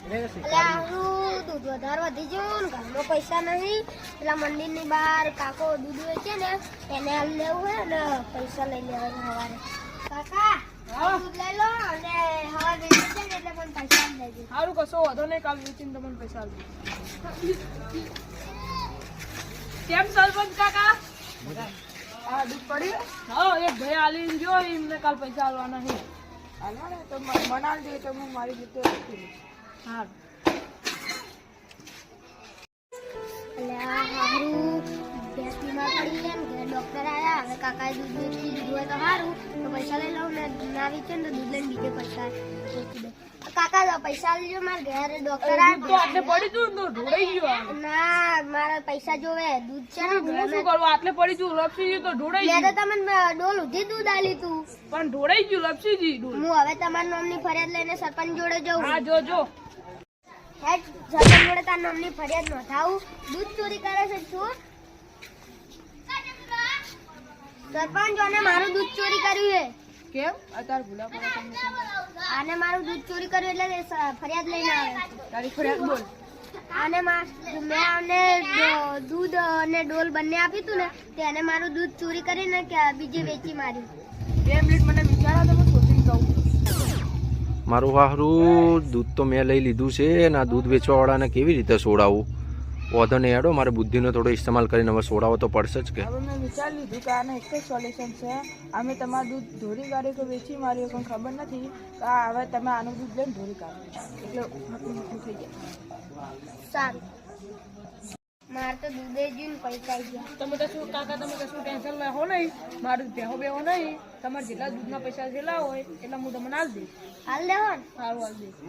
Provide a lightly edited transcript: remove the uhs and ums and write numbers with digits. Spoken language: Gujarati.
દૂધ વધારે વધી ગયું ને ઘરમાં પૈસા નહીં. પેલા મંદિરની બહાર કાકો દૂધ વેચે ને એને હાલ લેવું હોય ને પૈસા લઈ લેવા સવારે. કાકા દૂધ લઈ લો અને હવા વેચી છે ને એટલે મને પૈસા આપી દેજો. સારું કશો વાંધો નહીં, કાલ વેચીને તમને પૈસા આપી. કેમ સરપંચ કાકા? આ દૂધ પડી? હા, એક ભાઈ આલી જો એમને કાલ પૈસા આલવાના છે. હાલવા ને તો મનાલ દે તો હું મારી રીતે રાખી લઈશ. હા એટલે આ સારું ભેંસ બીમાર પડી ગયા ને ડોક્ટર આવ્યા. હવે કાકાએ દૂધ વેચી દીધું હોય તો સારું, તો પૈસા લઈ લઉં ને ના વેચે ને તો દૂધ લઈને બીજે પૈસા વેચી દઉં. કાકા તો પૈસા લેજો, મારે ઘેર ડોક્ટર આવ્યા. આટલે પડી તું તો ઢોળાઈ ગયું. ના મારા પૈસા જોવે. દૂધ છે ને હું શું કરું? આટલે પડી તું લપસી ગયું તો ઢોળાઈ મેં ગયું. તો તમને ડોલ ઉધી દૂધ આલી તું પણ ઢોળાઈ ગયું, લપસી ગયું. હું હવે તમારા નામની ફરિયાદ લઈને સરપંચ જોડે જઉં. હા જો સરપંચ જોડે તારા નામની ફરિયાદ નોંધાવું. દૂધ ચોરી કરે છે શું? સરપંચ અને મારું દૂધ ચોરી કર્યું છે. કેમ અત્યારે ભૂલા પડે તમને? આને મારું દૂધ ચોરી કર્યું એટલે ફરિયાદ લઈને આવે. તારી ફરિયાદ બોલ. આને મેં આને દૂધ અને ડોલ બંને આપ્યું હતું ને તેને મારું દૂધ ચોરી કરીને બીજે વેચી માર્યું. 2 મિનિટ મને વિચારા તો હું શોધીને કહું. મારું હારું દૂધ તો મેં લઈ લીધું છે ને આ દૂધ વેચવાવાળાને કેવી રીતે સોડાવું? વાંધો નહીં હેડો, મારે બુદ્ધિનો થોડો ઇસ્તેમાલ કરીને હવે સોડાવો તો પડશે જ કે. હવે મેં વિચારી લીધું કે આને એક જ સોલ્યુશન છે. અમે તમારું દૂધ ઢોરી કાઢ્યું કે વેચી માર્યું પણ ખબર નથી. હવે તમે આનું દૂધ લઈને ઢોરી કાઢો એટલે મોટું થઈ જાય. સારું, મારે તો દૂધે જોઈને પૈસા આવી ગયા. તમે કશું કાકા, તમે કશું ટેન્શન લેવો નહીં. મારું બેહો બેહો નહીં. તમારે જેટલા દૂધના પૈસા જેટલા હોય એટલા હું તમને હાલ દઈશ. હાલ દેવો ને? સારું હાલ દઈશ.